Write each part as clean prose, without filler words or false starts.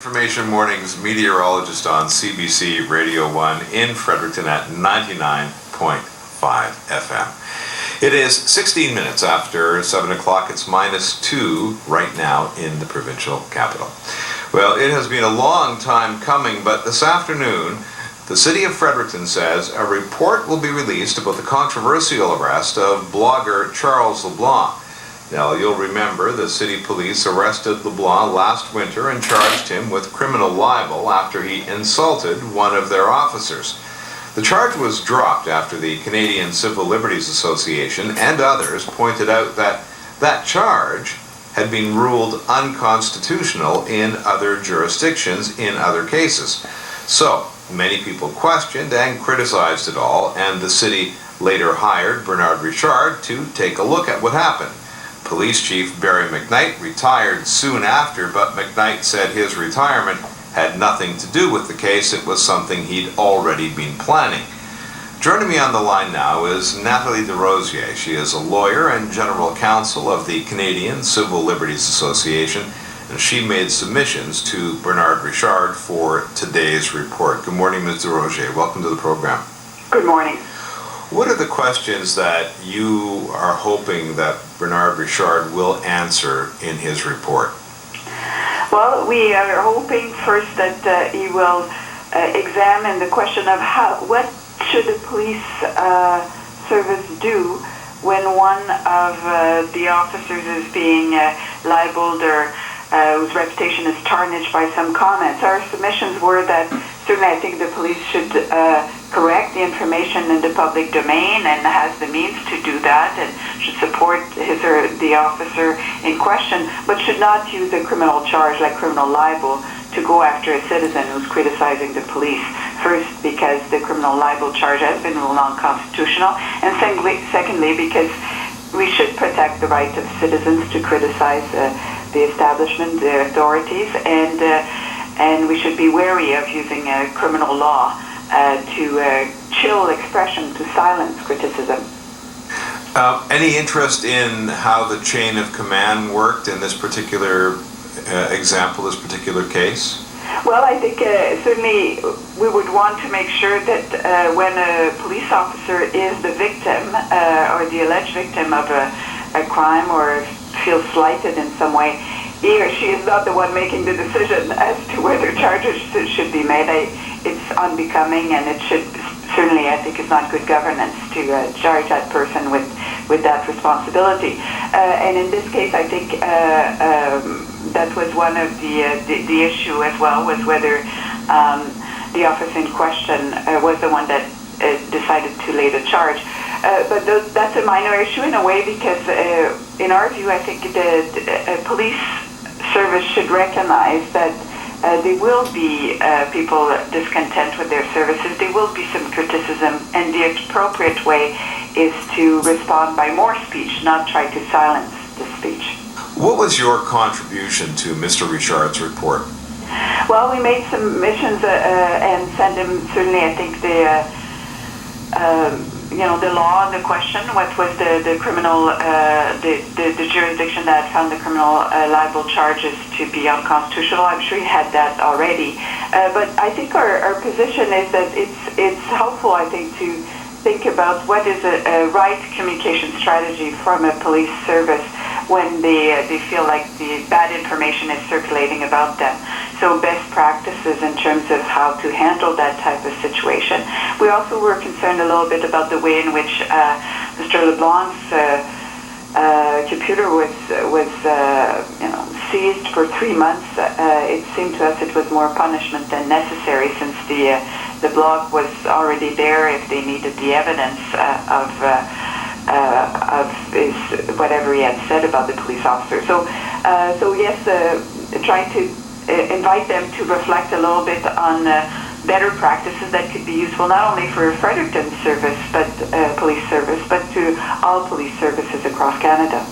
Information Mornings meteorologist on CBC Radio 1 in Fredericton at 99.5 FM. It is 16 minutes after 7 o'clock. It's -2 right now in the provincial capital. Well, it has been a long time coming, but this afternoon, the city of Fredericton says a report will be released about the controversial arrest of blogger Charles LeBlanc. Now, you'll remember the city police arrested LeBlanc last winter and charged him with criminal libel after he insulted one of their officers. The charge was dropped after the Canadian Civil Liberties Association and others pointed out that that charge had been ruled unconstitutional in other jurisdictions in other cases. So, many people questioned and criticized it all, and the city later hired Bernard Richard to take a look at what happened. Police Chief Barry McKnight retired soon after, but McKnight said his retirement had nothing to do with the case. It was something he'd already been planning. Joining me on the line now is Nathalie Desrosiers. She is a lawyer and general counsel of the Canadian Civil Liberties Association, and she made submissions to Bernard Richard for today's report. Good morning, Ms. Desrosiers. Welcome to the program. Good morning. What are the questions that you are hoping that Bernard Richard will answer in his report? Well, we are hoping first that he will examine the question of what should the police service do when one of the officers is being libeled or whose reputation is tarnished by some comments. Our submissions were that certainly I think the police should correct the information in the public domain and has the means to do that and should support his or the officer in question, but should not use a criminal charge like criminal libel to go after a citizen who's criticizing the police. First, because the criminal libel charge has been ruled unconstitutional, and secondly, because we should protect the right of citizens to criticize the establishment, the authorities, and we should be wary of using criminal law to chill expression, to silence criticism. Any interest in how the chain of command worked in this particular example, this particular case? Well, I think certainly we would want to make sure that when a police officer is the victim or the alleged victim of a crime or feels slighted in some way, he or she is not the one making the decision as to whether charges should be made. It's unbecoming, and it should certainly, I think, it's not good governance to charge that person with that responsibility. And in this case, I think that was one of the issue as well, was whether the officer in question was the one that decided to lay the charge. But that's a minor issue in a way, because in our view, I think the police service should recognize that there will be people discontent with their services. There will be some criticism, and the appropriate way is to respond by more speech, not try to silence the speech. What was your contribution to Mr. Richard's report? Well, we made submissions and sent him, certainly, I think, the law on the question, what was the criminal, the jurisdiction that found the criminal libel charges to be unconstitutional. I'm sure he had that already. But I think our position is that it's helpful, I think, to think about what is a right communication strategy from a police service when they feel like the bad information is circulating about them. So best practices in terms of how to handle that type of situation. We also were concerned a little bit about the way in which Mr. LeBlanc's computer was seized for 3 months. It seemed to us it was more punishment than necessary, since the blog was already there if they needed the evidence of his, whatever he had said about the police officer. So yes, trying to invite them to reflect a little bit on better practices that could be useful not only for Fredericton service, but police service, but to all police services across Canada.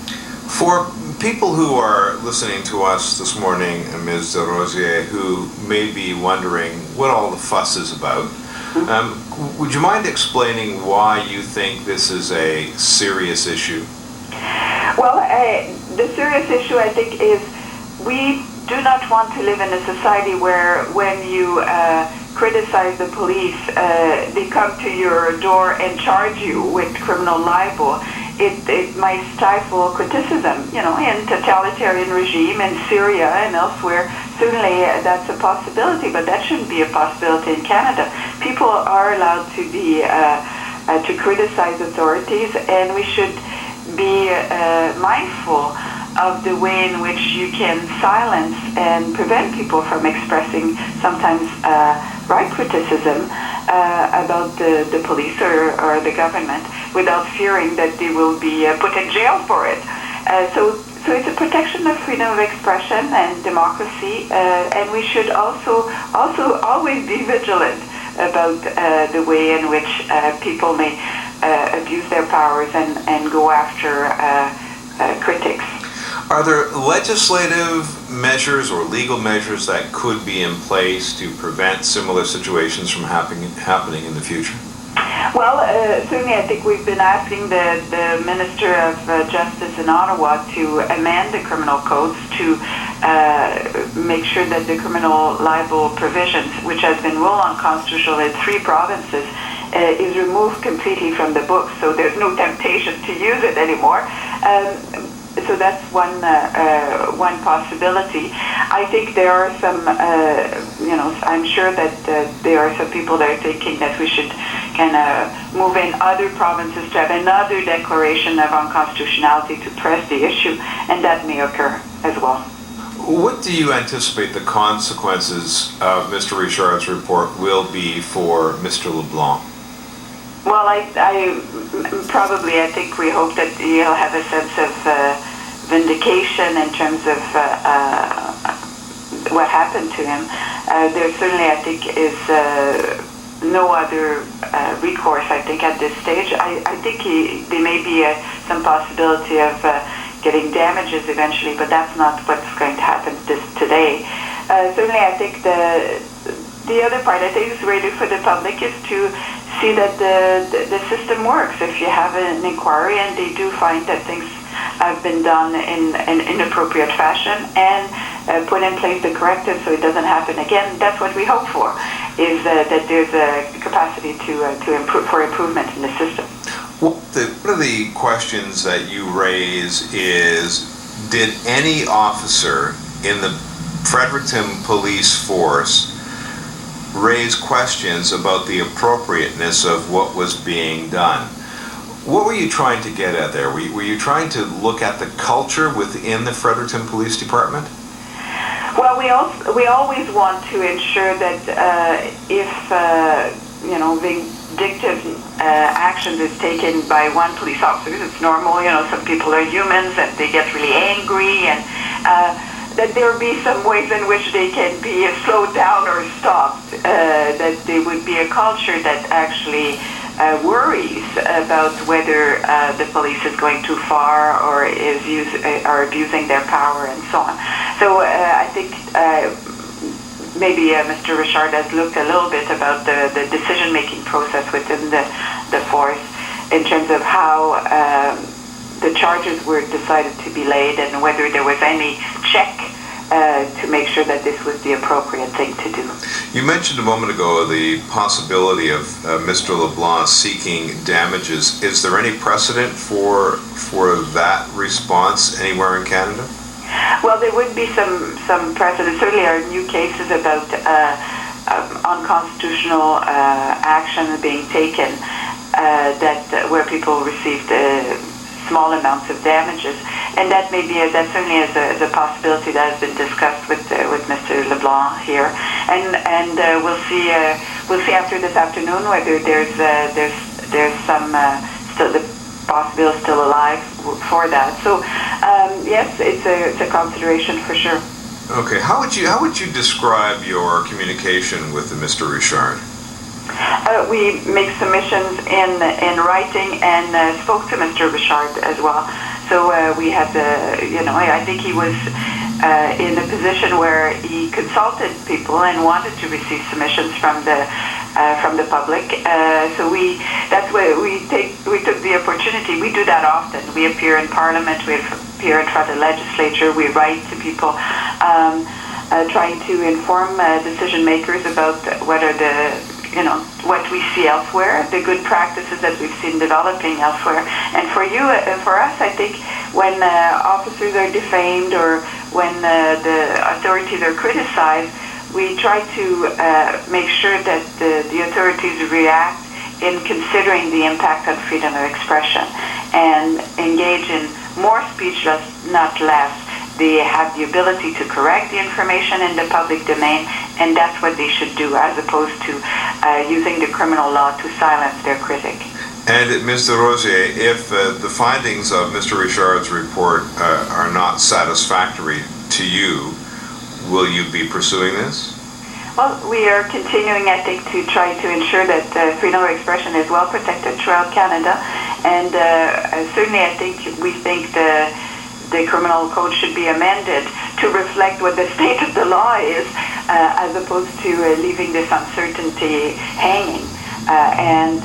For people who are listening to us this morning, Ms. Desrosiers, who may be wondering what all the fuss is about, would you mind explaining why you think this is a serious issue? Well, the serious issue, I think, is we do not want to live in a society where when you criticize the police, they come to your door and charge you with criminal libel. It might stifle criticism, in totalitarian regime in Syria and elsewhere. Certainly that's a possibility, but that shouldn't be a possibility in Canada. People are allowed to be to criticize authorities, and we should be mindful of the way in which you can silence and prevent people from expressing sometimes right criticism about the police or the government without fearing that they will be put in jail for it. So it's a protection of freedom of expression and democracy, and we should also always be vigilant about the way in which people may abuse their powers and go after critics. Are there legislative measures or legal measures that could be in place to prevent similar situations from happening in the future? Well, certainly I think we've been asking the Minister of Justice in Ottawa to amend the criminal codes to make sure that the criminal libel provisions, which has been ruled unconstitutional in 3 provinces, is removed completely from the book, so there's no temptation to use it anymore. So that's one possibility. I think there are some, I'm sure that there are some people that are thinking that we should kind of move in other provinces to have another declaration of unconstitutionality to press the issue, and that may occur as well. What do you anticipate the consequences of Mr. Richard's report will be for Mr. LeBlanc? Well, I think we hope that he'll have a sense of vindication in terms of what happened to him. There certainly, I think, is no other recourse, I think, at this stage. I think there may be some possibility of getting damages eventually, but that's not what's going to happen today. Certainly, I think the other part, I think, is really for the public is to see that the system works. If you have an inquiry and they do find that things have been done in an inappropriate fashion and put in place the corrective so it doesn't happen again, that's what we hope for, is that there's a capacity to improve for improvement in the system. One of the questions that you raise is, did any officer in the Fredericton police force raise questions about the appropriateness of what was being done? What were you trying to get at there? Were you trying to look at the culture within the Fredericton Police Department? Well, we always want to ensure that if vindictive action is taken by one police officer, it's normal. Some people are humans and they get really angry, and that there be some ways in which they can be slowed down or stopped. That there would be a culture that actually worries about whether the police is going too far or are abusing their power and so on. So I think maybe Mr. Richard has looked a little bit about the decision-making process within the force in terms of how the charges were decided to be laid and whether there was any check to make sure that this was the appropriate thing to do. You mentioned a moment ago the possibility of Mr. LeBlanc seeking damages. Is there any precedent for that response anywhere in Canada? Well, there would be some precedent. Certainly are new cases about unconstitutional action being taken where people received small amounts of damages, and that may be that certainly is a possibility that has been discussed with Mr. LeBlanc here, and we'll see after this afternoon whether there's some still the possibility still alive for that. So yes, it's a consideration for sure. Okay, how would you describe your communication with Mr. Richard? We make submissions in writing and spoke to Mr. Richard as well. So we had, I think he was in a position where he consulted people and wanted to receive submissions from the public. So that's where we took the opportunity. We do that often. We appear in Parliament. We have appear in front of the legislature. We write to people trying to inform decision makers about what are what we see elsewhere, the good practices that we've seen developing elsewhere. And for you, for us, I think when officers are defamed or when the authorities are criticized, we try to make sure that the authorities react in considering the impact on freedom of expression and engage in more speech, not less. They have the ability to correct the information in the public domain, and that's what they should do, as opposed to using the criminal law to silence their critic. And Mr. Rosier, if the findings of Mr. Richard's report are not satisfactory to you, will you be pursuing this? Well, we are continuing, I think, to try to ensure that freedom of expression is well protected throughout Canada, and certainly we think the criminal code should be amended to reflect what the state of the law is, as opposed to leaving this uncertainty hanging and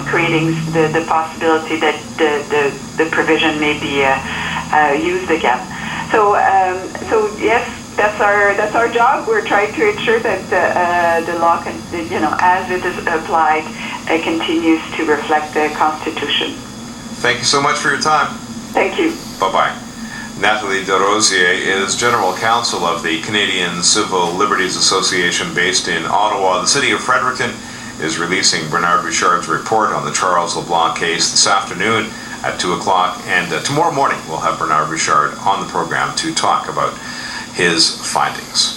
creating the possibility that the provision may be used again. So yes, that's our job. We're trying to ensure that the law, as it is applied, continues to reflect the Constitution. Thank you so much for your time. Thank you. Bye-bye. Nathalie Desrosiers is General Counsel of the Canadian Civil Liberties Association based in Ottawa. The city of Fredericton is releasing Bernard Richard's report on the Charles LeBlanc case this afternoon at 2 o'clock. And tomorrow morning we'll have Bernard Richard on the program to talk about his findings.